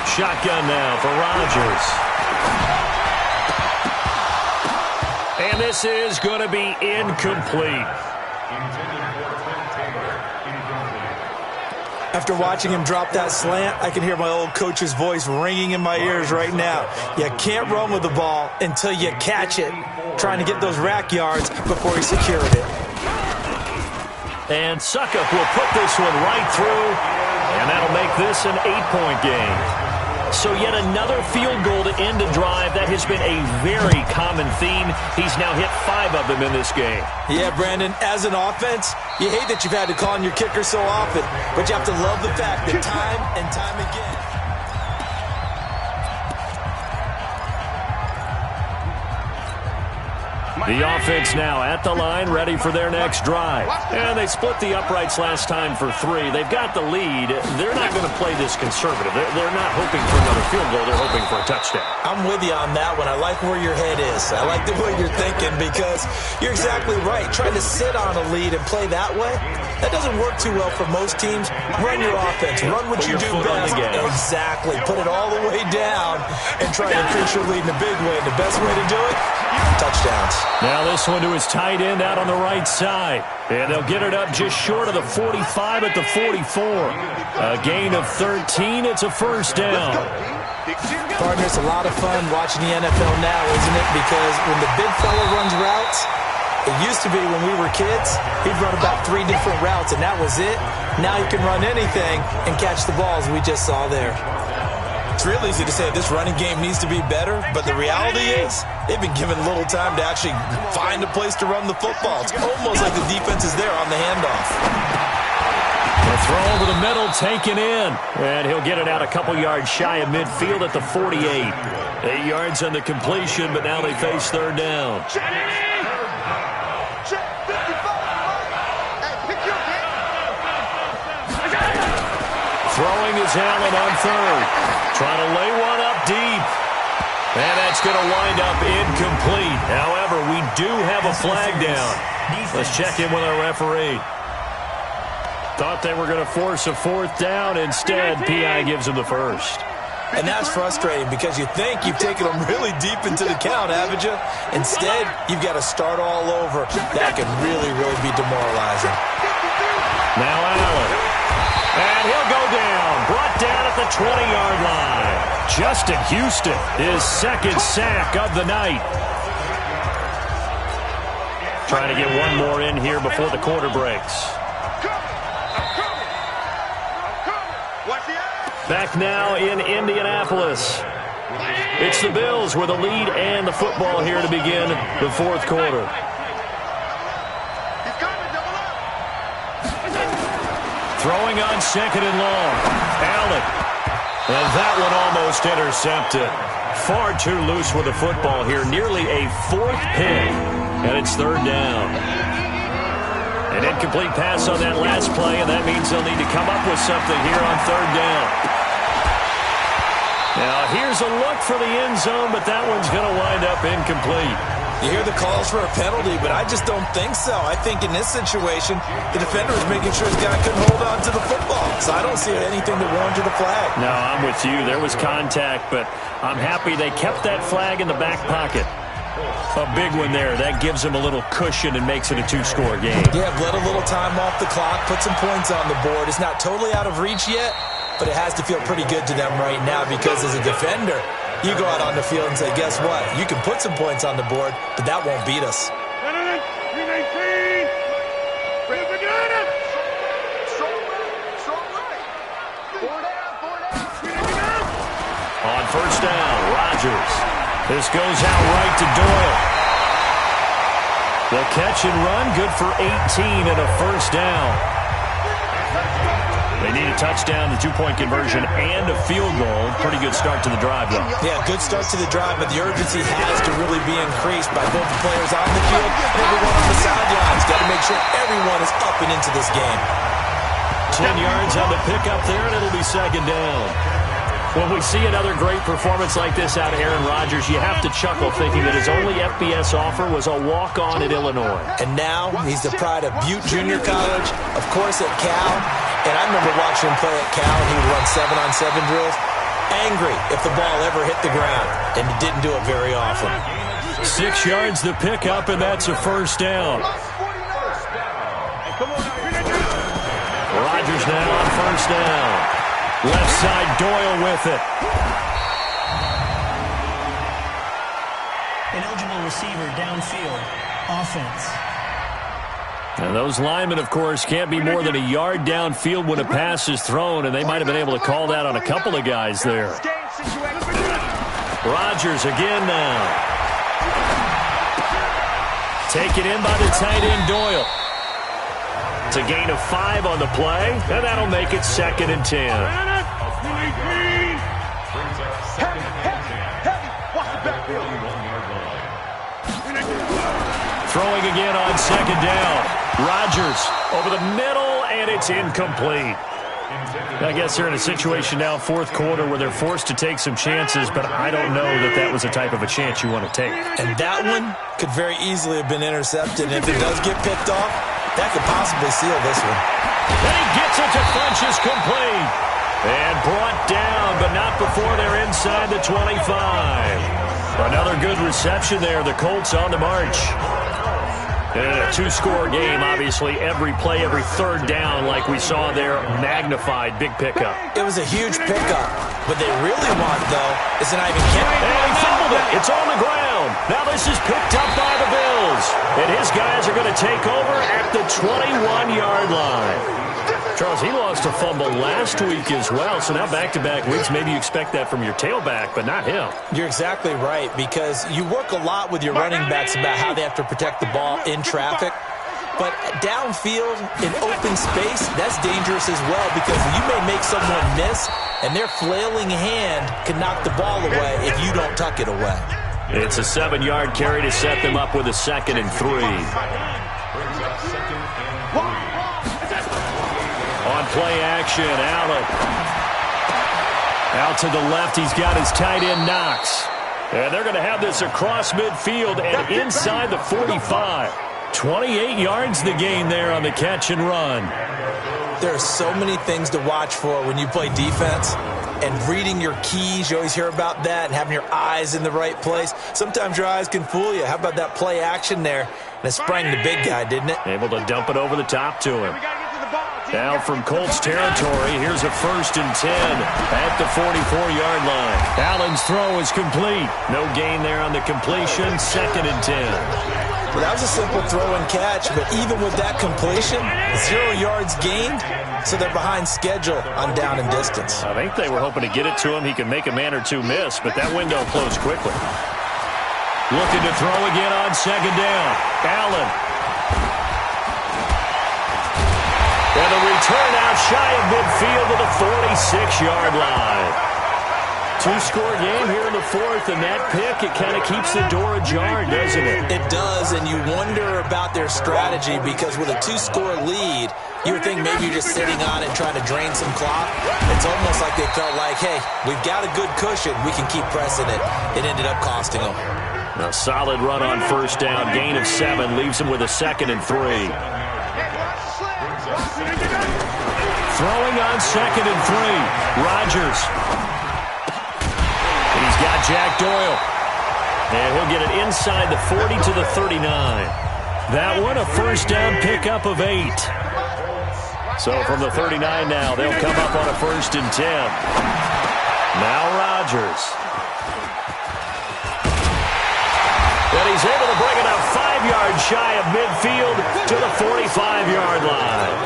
Shotgun now for Rodgers. And this is going to be incomplete. After watching him drop that slant, I can hear my old coach's voice ringing in my ears right now. You can't run with the ball until you catch it. Trying to get those rack yards before he secured it. And Suckup will put this one right through, and that'll make this an 8-point game. So yet another field goal to end a drive. That has been a very common theme. He's now hit 5 of them in this game. Yeah, Brandon, as an offense, you hate that you've had to call on your kicker so often, but you have to love the fact that time and time again. The offense now at the line, ready for their next drive. And they split the uprights last time for 3. They've got the lead. They're not going to play this conservative. They're not hoping for another field goal. They're hoping for a touchdown. I'm with you on that one. I like where your head is. I like the way you're thinking because you're exactly right. Trying to sit on a lead and play that way, that doesn't work too well for most teams. Run your offense. Run what you do best. Exactly. Put it all the way down and try to increase your lead in a big way. The best way to do it, touchdowns. Now this one to his tight end out on the right side. And they'll get it up just short of the 45 at the 44. A gain of 13. It's a first down. Partner, it's a lot of fun watching the NFL now, isn't it? Because when the big fella runs routes, it used to be when we were kids, he'd run about 3 different routes, and that was it. Now he can run anything and catch the balls we just saw there. It's real easy to say this running game needs to be better, but the reality is they've been given little time to actually find a place to run the football. It's almost like the defense is there on the handoff. The throw over the middle, taken in. And he'll get it out a couple yards shy of midfield at the 48. 8 yards on the completion, but now they face 3rd down. Throwing is Allen on 3rd. Trying to lay one up deep. And that's going to wind up incomplete. However, we do have a flag down. Let's check in with our referee. Thought they were going to force a 4th down. Instead, PI gives them the first. And that's frustrating because you think you've taken them really deep into the count, haven't you? Instead, you've got to start all over. That could really, really be demoralizing. Now Allen. And he'll go down. Brought down at the 20-yard line. Justin Houston, his 2nd sack of the night. Trying to get one more in here before the quarter breaks. Back now in Indianapolis. It's the Bills with a lead and the football here to begin the 4th quarter. Throwing on 2nd and long. Allen. And that one almost intercepted. Far too loose with the football here. Nearly a 4th pick. And it's 3rd down. An incomplete pass on that last play, and that means they'll need to come up with something here on 3rd down. Now, here's a look for the end zone, but that one's going to wind up incomplete. You hear the calls for a penalty, but I just don't think so. I think in this situation, the defender is making sure his guy couldn't hold on to the football. So I don't see anything to warrant the flag. No, I'm with you. There was contact, but I'm happy they kept that flag in the back pocket. A big one there. That gives them a little cushion and makes it a 2-score game. Yeah, let a little time off the clock, put some points on the board. It's not totally out of reach yet, but it has to feel pretty good to them right now because as a defender, you go out on the field and say, guess what? You can put some points on the board, but that won't beat us. On first down, Rodgers. This goes out right to Doyle. The catch and run, good for 18 and a first down. They need a touchdown, the two-point conversion, and a field goal. Pretty good start to the drive, though. Yeah, good start to the drive, but the urgency has to really be increased by both the players on the field and everyone on the sidelines. Got to make sure everyone is up and into this game. 10 yards on the pickup there, and it'll be second down. When we see another great performance like this out of Aaron Rodgers, you have to chuckle thinking that his only FBS offer was a walk-on at Illinois. And now he's the pride of Butte Junior College, of course at Cal. And I remember watching him play at Cal. He would run 7-on-7 drills. Angry if the ball ever hit the ground, and he didn't do it very often. 6 yards the pickup, and that's a first down. Rodgers now on first down. Left side, Doyle with it. An eligible receiver downfield. Offense. And those linemen, of course, can't be more than a yard downfield when a pass is thrown, and they might have been able to call that on a couple of guys there. Rodgers again now. Taken in by the tight end, Doyle. It's a gain of 5 on the play, and that'll make it second and 10. Throwing again on second down. Rodgers over the middle, and it's incomplete. I guess they're in a situation now, fourth quarter, where they're forced to take some chances, but I don't know that that was the type of a chance you want to take. And that one could very easily have been intercepted, and if it does get picked off, that could possibly seal this one. And he gets it to Funchess, complete. And brought down, but not before they're inside the 25. Another good reception there. The Colts on the march. And a two-score game, obviously, every play, every third down, like we saw there, magnified, big pickup. It was a huge pickup. What they really want, though, is to not even kick. And he fumbled it. It's on the ground. Now this is picked up by the Bills. And his guys are going to take over at the 21-yard line. Charles, he lost a fumble last week as well, so now back-to-back weeks, maybe you expect that from your tailback, but not him. You're exactly right, because you work a lot with your running backs about how they have to protect the ball in traffic, but downfield in open space, that's dangerous as well, because you may make someone miss, and their flailing hand can knock the ball away if you don't tuck it away. It's a 7-yard carry to set them up with a 2nd and 3. On play action, out to the left, he's got his tight end Knox. And they're going to have this across midfield and inside the 45. 28 yards the gain there on the catch and run. There are so many things to watch for when you play defense. And reading your keys, you always hear about that, and having your eyes in the right place. Sometimes your eyes can fool you. How about that play action there? And it sprang the big guy, didn't it? Able to dump it over the top to him. Now from Colts territory, here's a 1st and 10 at the 44-yard line. Allen's throw is complete. No gain there on the completion, 2nd and 10. Well, that was a simple throw and catch, but even with that completion, 0 yards gained, so they're behind schedule on down and distance. I think they were hoping to get it to him. He could make a man or two miss, but that window closed quickly. Looking to throw again on second down. Allen. And a return out shy of midfield to the 46-yard line. Two-score game here in the fourth, and that pick, it kind of keeps the door ajar, doesn't it? It does, and you wonder about their strategy, because with a 2-score lead, you would think maybe you're just sitting on it trying to drain some clock. It's almost like they felt like, hey, we've got a good cushion. We can keep pressing it. It ended up costing them. A solid run on first down. Gain of 7 leaves him with a 2nd and 3. Throwing on 2nd and 3. Rodgers. He's got Jack Doyle. And he'll get it inside the 40 to the 39. That one a first down pickup of 8. So from the 39 now, they'll come up on a 1st and 10. Now Rodgers. And he's able to bring it up 5 yards shy of midfield to the 45-yard line.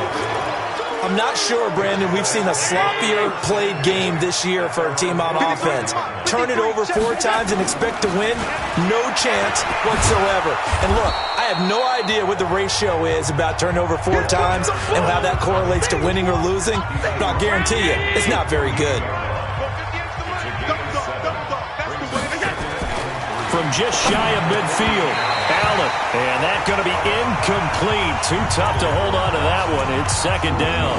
I'm not sure, Brandon, we've seen a sloppier played game this year for a team on offense. Turn it over 4 times and expect to win? No chance whatsoever. And look, I have no idea what the ratio is about turnover 4 times and how that correlates to winning or losing, but I'll guarantee you, it's not very good. From just shy of midfield, Allen, and that's going to be incomplete. Too tough to hold on to that one. It's second down.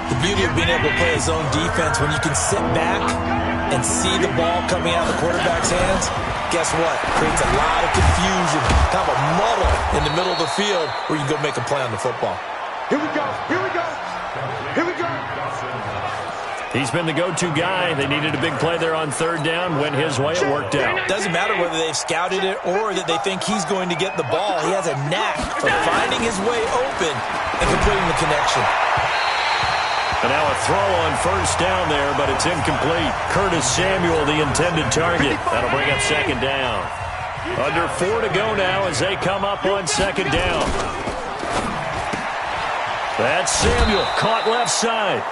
The beauty of being able to play a zone defense when you can sit back and see the ball coming out of the quarterback's hands, guess what? Creates a lot of confusion, kind of a muddle in the middle of the field where you can go make a play on the football. Here we go. Here we go. Here we go. He's been the go-to guy. They needed a big play there on third down. Went his way. It worked out. Doesn't matter whether they've scouted it or that they think he's going to get the ball. He has a knack of finding his way open and completing the connection. And now a throw on first down there, but it's incomplete. Curtis Samuel, the intended target. That'll bring up second down. Under 4 to go now as they come up on second down. That's Samuel, caught left side.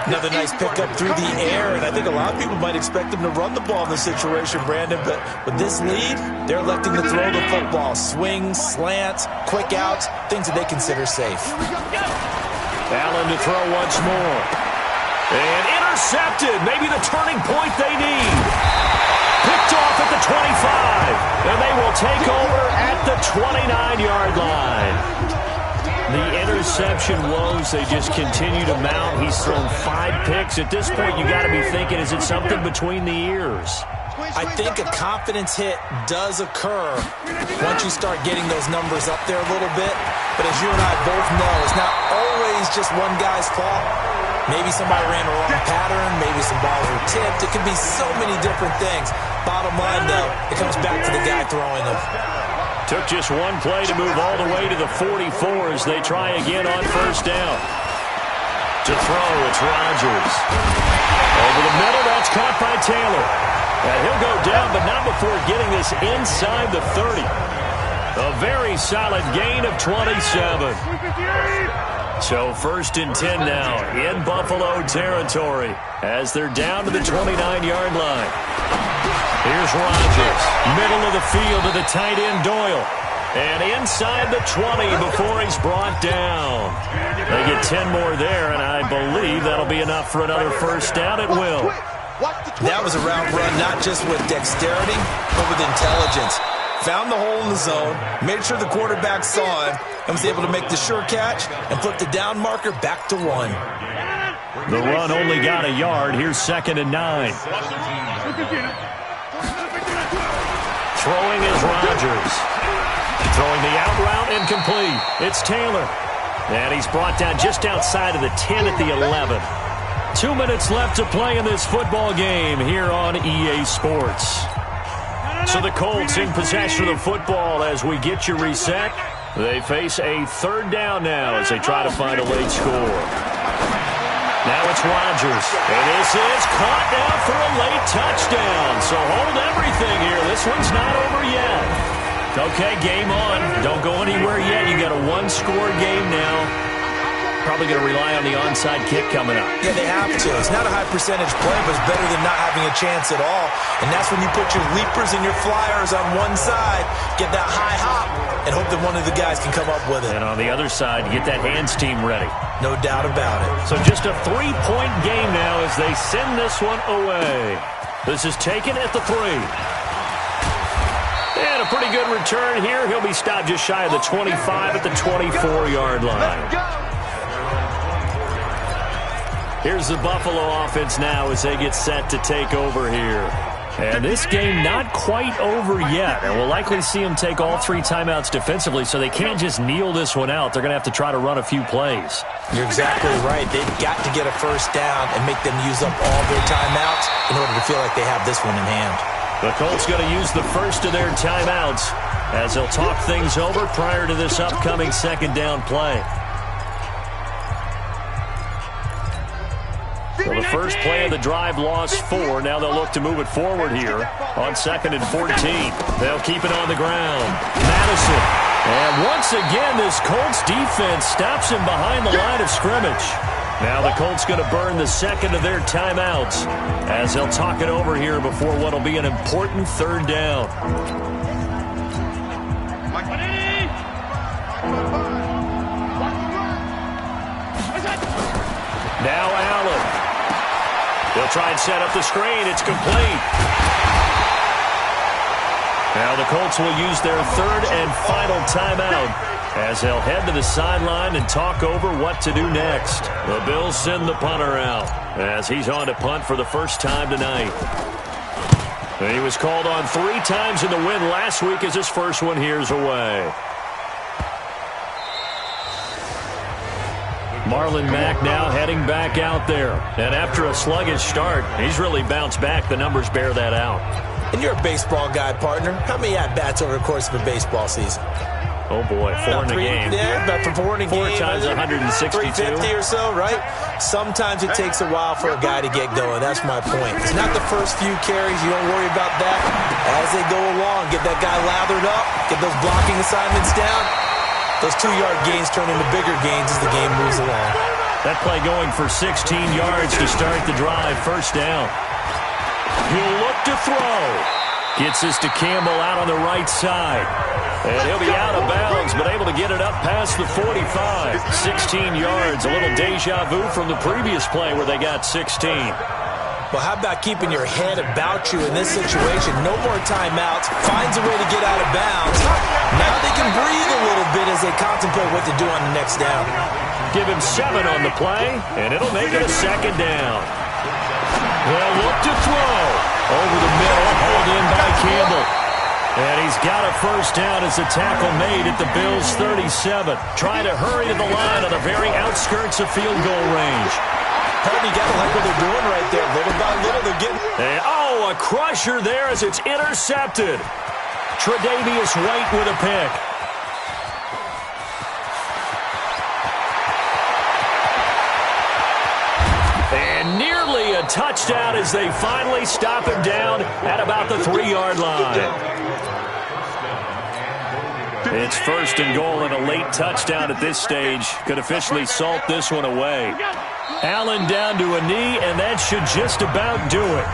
Another nice pickup through the air, and I think a lot of people might expect them to run the ball in this situation, Brandon, but with this lead, they're electing to throw the football. Swings, slants, quick outs, things that they consider safe. Allen to throw once more. And intercepted, maybe the turning point they need. Picked off at the 25, and they will take over at the 29-yard line. The interception woes, they just continue to mount. He's thrown 5 picks. At this point, you got to be thinking, is it something between the ears? I think a confidence hit does occur once you start getting those numbers up there a little bit. But as you and I both know, it's not always just one guy's fault. Maybe somebody ran a wrong pattern. Maybe some balls were tipped. It could be so many different things. Bottom line, though, it comes back to the guy throwing them. Took just one play to move all the way to the 44 as they try again on first down. To throw, it's Rodgers. Over the middle, that's caught by Taylor. And he'll go down, but not before getting this inside the 30. A very solid gain of 27. So first and 10 now in Buffalo territory as they're down to the 29-yard line. Here's Rodgers, middle of the field to the tight end Doyle. And inside the 20 before he's brought down. They get 10 more there, and I believe that'll be enough for another first down. It will. That was a route run not just with dexterity, but with intelligence. Found the hole in the zone, made sure the quarterback saw him, and was able to make the sure catch and flip the down marker back to 1. The run only got a yard. Here's second and 9. Throwing is Rodgers. Throwing the out route incomplete. It's Taylor. And he's brought down just outside of the 10 at the 11. 2 minutes left to play in this football game here on EA Sports. So the Colts in possession of the football as we get you reset. They face a third down now as they try to find a late score. Now it's Rodgers. And this is caught down for a late touchdown. So hold everything here. This one's not over yet. Okay, game on. Don't go anywhere yet. You got a 1-score game now. Probably going to rely on the onside kick coming up. Yeah, they have to. It's not a high percentage play, but it's better than not having a chance at all. And that's when you put your leapers and your flyers on one side, get that high hop, and hope that one of the guys can come up with it. And on the other side, get that hands team ready. No doubt about it. So just a 3-point game now as they send this one away. This is taken at the 3. And a pretty good return here. He'll be stopped just shy of the 25 at the 24-yard line. Here's the Buffalo offense now as they get set to take over here. And this game not quite over yet. And we'll likely see them take all 3 timeouts defensively, so they can't just kneel this one out. They're going to have to try to run a few plays. You're exactly right. They've got to get a first down and make them use up all their timeouts in order to feel like they have this one in hand. The Colts going to use the first of their timeouts as they'll talk things over prior to this upcoming second down play. So the first play of the drive lost 4. Now they'll look to move it forward here on 2nd and 14. They'll keep it on the ground. Madison And once again, this Colts defense stops him behind the line of scrimmage. Now the Colts going to burn the second of their timeouts as they'll talk it over here before what will be an important third down. Now Allen. They'll try and set up the screen. It's complete. Now the Colts will use their third and final timeout as they'll head to the sideline and talk over what to do next. The Bills send the punter out as he's on to punt for the first time tonight. He was called on 3 times in the win last week as his first one here's away. Marlon Mack now heading back out there. And after a sluggish start, he's really bounced back. The numbers bear that out. And you're a baseball guy, partner. How many at-bats over the course of a baseball season? Oh, boy, 4 in a game. Yeah, about 4 in a game. 4 times 162. 350 or so, right? Sometimes it takes a while for a guy to get going. That's my point. It's not the first few carries. You don't worry about that. As they go along, get that guy lathered up, get those blocking assignments down. Those 2-yard gains turn into bigger gains as the game moves along. That play going for 16 yards to start the drive. First down. He'll look to throw. Gets this to Campbell out on the right side. And he'll be out of bounds, but able to get it up past the 45. 16 yards, a little deja vu from the previous play where they got 16. Well, how about keeping your head about you in this situation? No more timeouts. Finds a way to get out of bounds. Now they can breathe a little bit as they contemplate what to do on the next down. Give him 7 on the play, and it'll make it a second down. They'll look to throw. Over the middle, hauled in by Campbell. And he's got a first down as the tackle made at the Bills' 37. Trying to hurry to the line on the very outskirts of field goal range. You got to like what they're doing right there. Little by little, they're getting... And, oh, a crusher there as it's intercepted. Tre'Davious White with a pick. And nearly a touchdown as they finally stop him down at about the 3-yard line. It's first and goal, and a late touchdown at this stage could officially salt this one away. Allen down to a knee, and that should just about do it.